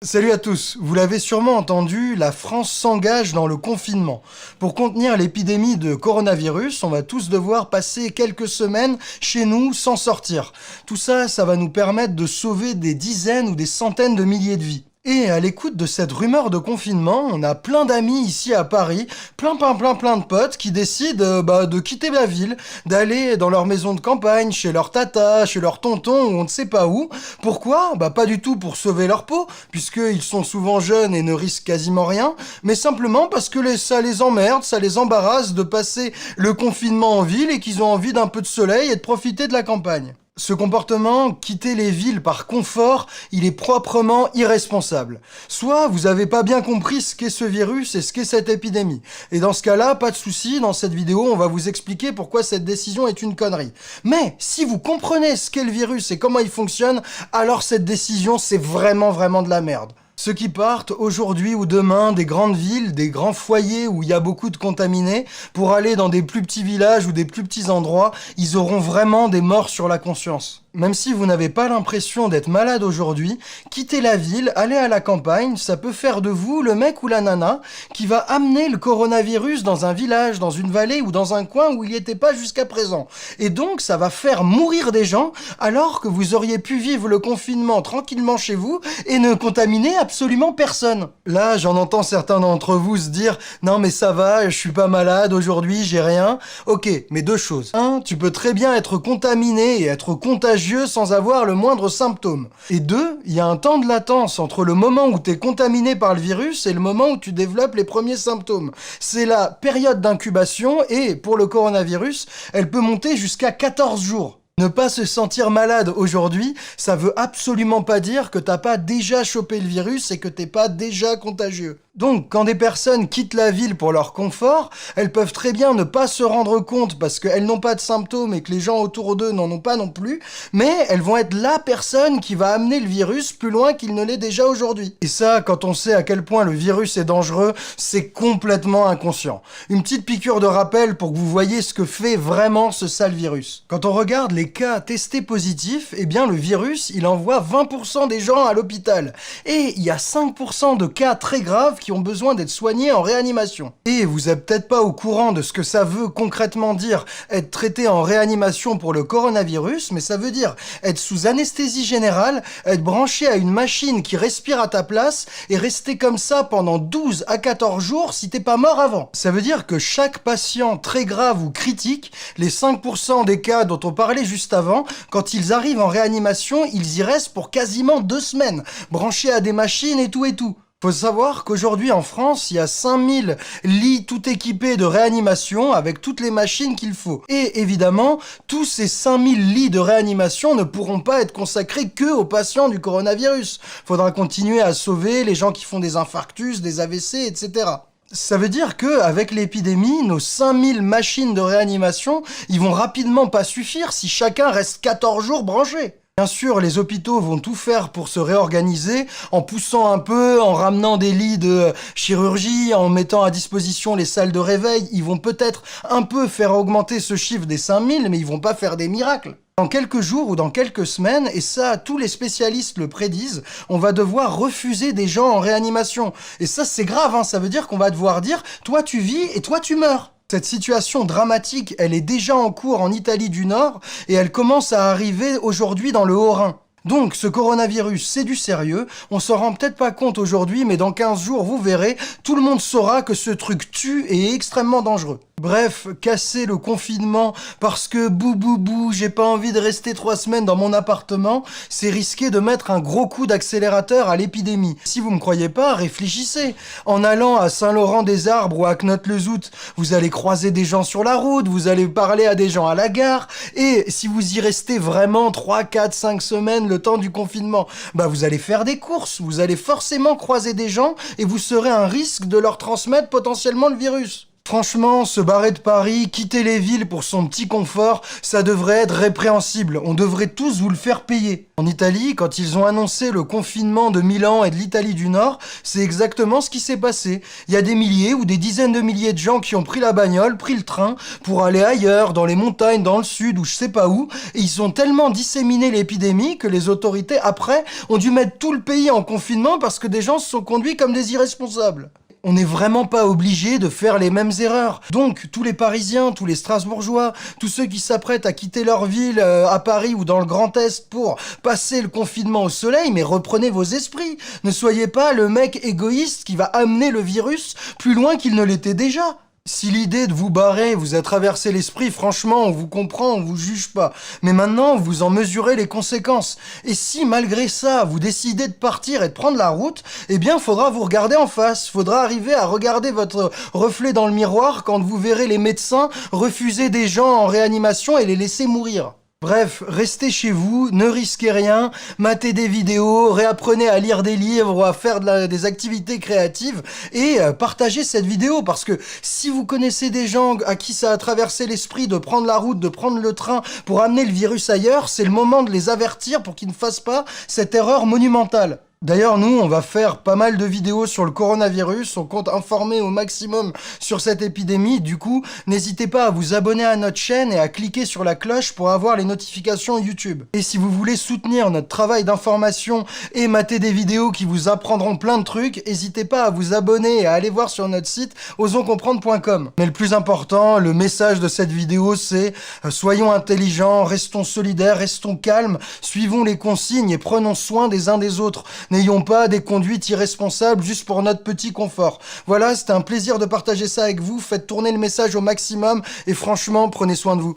Salut à tous, vous l'avez sûrement entendu, la France s'engage dans le confinement. Pour contenir l'épidémie de coronavirus, on va tous devoir passer quelques semaines chez nous sans sortir. Tout ça, ça va nous permettre de sauver des dizaines ou des centaines de milliers de vies. Et à l'écoute de cette rumeur de confinement, on a plein d'amis ici à Paris, plein de potes qui décident de quitter la ville, d'aller dans leur maison de campagne, chez leur tata, chez leur tonton ou on ne sait pas où. Pourquoi? Pas du tout pour sauver leur peau, puisqu'ils sont souvent jeunes et ne risquent quasiment rien, mais simplement parce que ça les emmerde, ça les embarrasse de passer le confinement en ville et qu'ils ont envie d'un peu de soleil et de profiter de la campagne. Ce comportement, quitter les villes par confort, il est proprement irresponsable. Soit vous avez pas bien compris ce qu'est ce virus et ce qu'est cette épidémie. Et dans ce cas-là, pas de souci, dans cette vidéo, on va vous expliquer pourquoi cette décision est une connerie. Mais si vous comprenez ce qu'est le virus et comment il fonctionne, alors cette décision, c'est vraiment de la merde. Ceux qui partent aujourd'hui ou demain des grandes villes, des grands foyers où il y a beaucoup de contaminés, pour aller dans des plus petits villages ou des plus petits endroits, ils auront vraiment des morts sur la conscience. Même si vous n'avez pas l'impression d'être malade aujourd'hui, quitter la ville, aller à la campagne, ça peut faire de vous le mec ou la nana qui va amener le coronavirus dans un village, dans une vallée ou dans un coin où il n'y était pas jusqu'à présent. Et donc ça va faire mourir des gens alors que vous auriez pu vivre le confinement tranquillement chez vous et ne contaminer absolument personne. Là, j'en entends certains d'entre vous se dire « Non mais ça va, je suis pas malade aujourd'hui, j'ai rien. » Ok, mais deux choses. Un, tu peux très bien être contaminé et être contagieux sans avoir le moindre symptôme. Et deux, il y a un temps de latence entre le moment où tu es contaminé par le virus et le moment où tu développes les premiers symptômes. C'est la période d'incubation et, pour le coronavirus, elle peut monter jusqu'à 14 jours. Ne pas se sentir malade aujourd'hui, ça veut absolument pas dire que t'as pas déjà chopé le virus et que t'es pas déjà contagieux. Donc, quand des personnes quittent la ville pour leur confort, elles peuvent très bien ne pas se rendre compte parce qu'elles n'ont pas de symptômes et que les gens autour d'eux n'en ont pas non plus, mais elles vont être la personne qui va amener le virus plus loin qu'il ne l'est déjà aujourd'hui. Et ça, quand on sait à quel point le virus est dangereux, c'est complètement inconscient. Une petite piqûre de rappel pour que vous voyez ce que fait vraiment ce sale virus. Quand on regarde les cas testés positifs, eh bien le virus, il envoie 20% des gens à l'hôpital. Et il y a 5% de cas très graves qui ont besoin d'être soignés en réanimation. Et vous êtes peut-être pas au courant de ce que ça veut concrètement dire être traité en réanimation pour le coronavirus, mais ça veut dire être sous anesthésie générale, être branché à une machine qui respire à ta place et rester comme ça pendant 12 à 14 jours si t'es pas mort avant. Ça veut dire que chaque patient très grave ou critique, les 5% des cas dont on parlait juste avant, quand ils arrivent en réanimation, ils y restent pour quasiment 2 semaines, branchés à des machines et tout. Faut savoir qu'aujourd'hui en France, il y a 5000 lits tout équipés de réanimation avec toutes les machines qu'il faut. Et évidemment, tous ces 5000 lits de réanimation ne pourront pas être consacrés que aux patients du coronavirus. Faudra continuer à sauver les gens qui font des infarctus, des AVC, etc. Ça veut dire que avec l'épidémie, nos 5000 machines de réanimation, ils vont rapidement pas suffire si chacun reste 14 jours branché. Bien sûr, les hôpitaux vont tout faire pour se réorganiser, en poussant un peu, en ramenant des lits de chirurgie, en mettant à disposition les salles de réveil. Ils vont peut-être un peu faire augmenter ce chiffre des 5000, mais ils vont pas faire des miracles. Dans quelques jours ou dans quelques semaines, et ça, tous les spécialistes le prédisent, on va devoir refuser des gens en réanimation. Et ça, c'est grave, hein, ça veut dire qu'on va devoir dire « toi tu vis et toi tu meurs ». Cette situation dramatique, elle est déjà en cours en Italie du Nord et elle commence à arriver aujourd'hui dans le Haut-Rhin. Donc, ce coronavirus, c'est du sérieux. On s'en rend peut-être pas compte aujourd'hui, mais dans 15 jours, vous verrez, tout le monde saura que ce truc tue et est extrêmement dangereux. Bref, casser le confinement parce que bou, j'ai pas envie de rester 3 semaines dans mon appartement, c'est risquer de mettre un gros coup d'accélérateur à l'épidémie. Si vous me croyez pas, réfléchissez. En allant à Saint-Laurent-des-Arbres ou à Knott-le-Zout, vous allez croiser des gens sur la route, vous allez parler à des gens à la gare, et si vous y restez vraiment 3, 4, 5 semaines le temps du confinement, vous allez faire des courses, vous allez forcément croiser des gens et vous serez un risque de leur transmettre potentiellement le virus. Franchement, se barrer de Paris, quitter les villes pour son petit confort, ça devrait être répréhensible. On devrait tous vous le faire payer. En Italie, quand ils ont annoncé le confinement de Milan et de l'Italie du Nord, c'est exactement ce qui s'est passé. Il y a des milliers ou des dizaines de milliers de gens qui ont pris la bagnole, pris le train, pour aller ailleurs, dans les montagnes, dans le sud ou je sais pas où, et ils ont tellement disséminé l'épidémie que les autorités, après, ont dû mettre tout le pays en confinement parce que des gens se sont conduits comme des irresponsables. On n'est vraiment pas obligé de faire les mêmes erreurs. Donc, tous les Parisiens, tous les Strasbourgeois, tous ceux qui s'apprêtent à quitter leur ville à Paris ou dans le Grand Est pour passer le confinement au soleil, mais reprenez vos esprits. Ne soyez pas le mec égoïste qui va amener le virus plus loin qu'il ne l'était déjà. Si l'idée de vous barrer vous a traversé l'esprit, franchement, on vous comprend, on vous juge pas. Mais maintenant, vous en mesurez les conséquences. Et si, malgré ça, vous décidez de partir et de prendre la route, eh bien, faudra vous regarder en face. Faudra arriver à regarder votre reflet dans le miroir quand vous verrez les médecins refuser des gens en réanimation et les laisser mourir. Bref, restez chez vous, ne risquez rien, matez des vidéos, réapprenez à lire des livres ou à faire des activités créatives et partagez cette vidéo parce que si vous connaissez des gens à qui ça a traversé l'esprit de prendre la route, de prendre le train pour amener le virus ailleurs, c'est le moment de les avertir pour qu'ils ne fassent pas cette erreur monumentale. D'ailleurs, nous, on va faire pas mal de vidéos sur le coronavirus, on compte informer au maximum sur cette épidémie, du coup, n'hésitez pas à vous abonner à notre chaîne et à cliquer sur la cloche pour avoir les notifications YouTube. Et si vous voulez soutenir notre travail d'information et mater des vidéos qui vous apprendront plein de trucs, n'hésitez pas à vous abonner et à aller voir sur notre site osonscomprendre.com. Mais le plus important, le message de cette vidéo, c'est soyons intelligents, restons solidaires, restons calmes, suivons les consignes et prenons soin des uns des autres. N'ayons pas des conduites irresponsables juste pour notre petit confort. Voilà, c'était un plaisir de partager ça avec vous. Faites tourner le message au maximum et franchement, prenez soin de vous.